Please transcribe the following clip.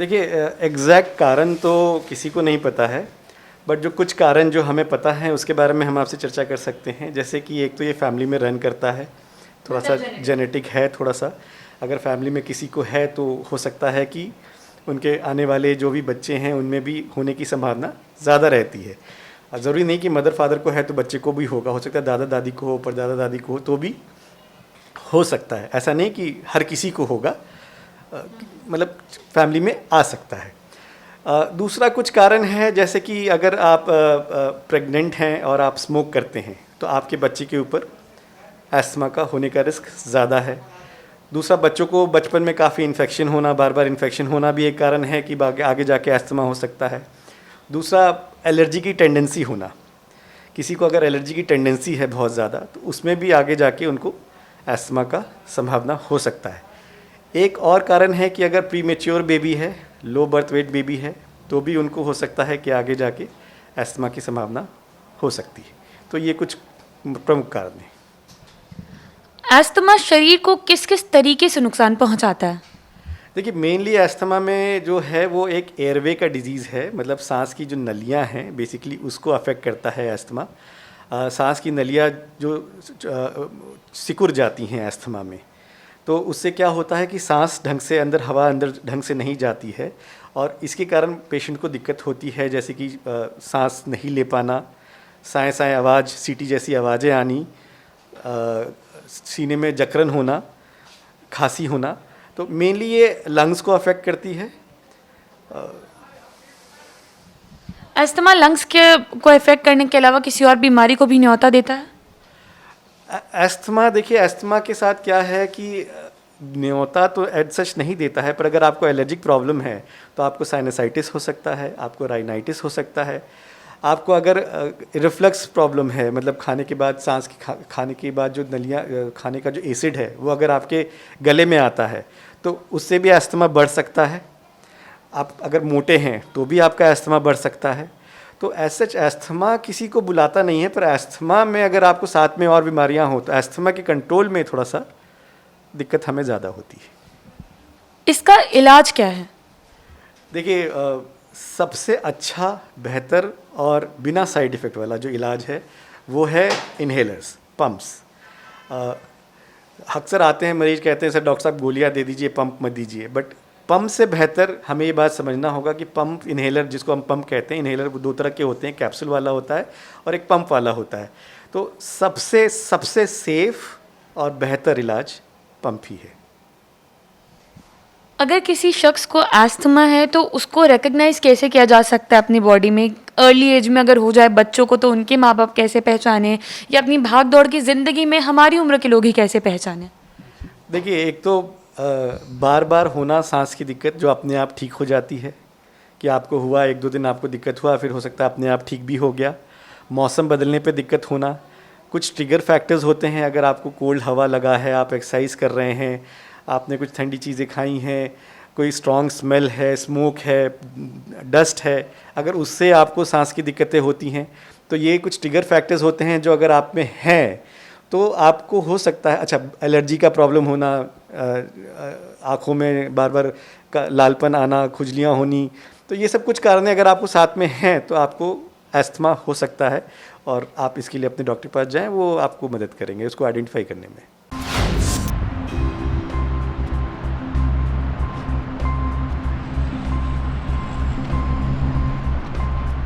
देखिए, एग्जैक्ट कारण तो किसी को नहीं पता है, बट जो कुछ कारण जो हमें पता है उसके बारे में हम आपसे चर्चा कर सकते हैं। जैसे कि एक तो ये फैमिली में रन करता है, थोड़ा सा जेनेटिक है, थोड़ा सा अगर फैमिली में किसी को है तो हो सकता है कि उनके आने वाले जो भी बच्चे हैं उनमें भी होने की संभावना ज़्यादा रहती है। ज़रूरी नहीं कि मदर फादर को है तो बच्चे को भी होगा, हो सकता है दादा दादी को हो, परदादा दादी को हो तो भी हो सकता है। ऐसा नहीं कि हर किसी को होगा, मतलब फैमिली में आ सकता है। दूसरा कुछ कारण है, जैसे कि अगर आप प्रेग्नेंट हैं और आप स्मोक करते हैं तो आपके बच्चे के ऊपर एस्थमा का होने का रिस्क ज़्यादा है। दूसरा, बच्चों को बचपन में काफ़ी इन्फेक्शन होना, बार बार इन्फेक्शन होना भी एक कारण है कि आगे जाके एस्थमा हो सकता है। दूसरा, एलर्जी की टेंडेंसी होना, किसी को अगर एलर्जी की टेंडेंसी है बहुत ज़्यादा तो उसमें भी आगे जाके उनको एस्थमा का संभावना हो सकता है। एक और कारण है कि अगर प्रीमेच्योर बेबी है, लो बर्थ वेट बेबी है, तो भी उनको हो सकता है कि आगे जाके एस्थमा की संभावना हो सकती है। तो ये कुछ प्रमुख कारण हैं। एस्थमा शरीर को किस किस तरीके से नुकसान पहुंचाता है? देखिए, मेनली एस्थमा में जो है वो एक एयरवे का डिजीज़ है, मतलब सांस की जो नलियां हैं बेसिकली उसको अफेक्ट करता है एस्थमा। सांस की नलियां जो सिकुड़ जाती हैं एस्थमा में, तो उससे क्या होता है कि सांस ढंग से अंदर, हवा अंदर ढंग से नहीं जाती है और इसके कारण पेशेंट को दिक्कत होती है, जैसे कि सांस नहीं ले पाना, साए साए आवाज़, सीटी जैसी आवाज़ें आनी, सीने में जकड़न होना, खांसी होना। तो मेनली ये लंग्स को अफेक्ट करती है। एस्थमा लंग्स के को इफेक्ट करने के अलावा किसी और बीमारी को भी न्योता देता है? एस्थमा, देखिए एस्थमा के साथ क्या है कि न्योता तो एज सच नहीं देता है, पर अगर आपको एलर्जिक प्रॉब्लम है तो आपको साइनसाइटिस हो सकता है, आपको राइनाइटिस हो सकता है, आपको अगर रिफ्लक्स प्रॉब्लम है, मतलब खाने के बाद सांस की खाने के बाद जो नलियाँ, खाने का जो एसिड है वो अगर आपके गले में आता है तो उससे भी एस्थमा बढ़ सकता है। आप अगर मोटे हैं तो भी आपका एस्थमा बढ़ सकता है। तो एज सच एस्थमा किसी को बुलाता नहीं है, पर एस्थमा में अगर आपको साथ में और बीमारियां हो तो एस्थमा के कंट्रोल में थोड़ा सा दिक्कत हमें ज़्यादा होती है। इसका इलाज क्या है? देखिए, सबसे अच्छा, बेहतर और बिना साइड इफ़ेक्ट वाला जो इलाज है वो है इन्हेलर्स, पम्प्स। अक्सर आते हैं मरीज, कहते हैं सर डॉक्टर साहब गोलियां दे दीजिए, पंप मत दीजिए, बट पंप से बेहतर हमें ये बात समझना होगा कि पंप, इन्हेलर जिसको हम पंप कहते हैं, इन्हेलर दो तरह के होते हैं, कैप्सूल वाला होता है और एक पंप वाला होता है। तो सबसे सबसे सेफ और बेहतर इलाज पंप ही है। अगर किसी शख्स को एस्थमा है तो उसको रिकग्नाइज कैसे किया जा सकता है अपनी बॉडी में? अर्ली एज में अगर हो जाए बच्चों को तो उनके माँ बाप कैसे पहचाने, या अपनी भाग दौड़ की ज़िंदगी में हमारी उम्र के लोग ही कैसे पहचाने? देखिए, एक तो बार बार होना सांस की दिक्कत जो अपने आप ठीक हो जाती है, कि आपको हुआ, एक दो दिन आपको दिक्कत हुआ, फिर हो सकता है अपने आप ठीक भी हो गया। मौसम बदलने पे दिक्कत होना, कुछ ट्रिगर फैक्टर्स होते हैं, अगर आपको कोल्ड हवा लगा है, आप एक्सरसाइज कर रहे हैं, आपने कुछ ठंडी चीज़ें खाई हैं, कोई स्ट्रॉन्ग स्मेल है, स्मोक है, डस्ट है, अगर उससे आपको सांस की दिक्कतें होती हैं तो ये कुछ ट्रिगर फैक्टर्स होते हैं जो अगर आप में हैं तो आपको हो सकता है। अच्छा, एलर्जी का प्रॉब्लम होना, आँखों में बार बार लालपन आना, खुजलियाँ होनी, तो ये सब कुछ कारण अगर आपको साथ में हैं तो आपको एस्थमा हो सकता है और आप इसके लिए अपने डॉक्टर के पास जाएं, वो आपको मदद करेंगे उसको आइडेंटिफाई करने में।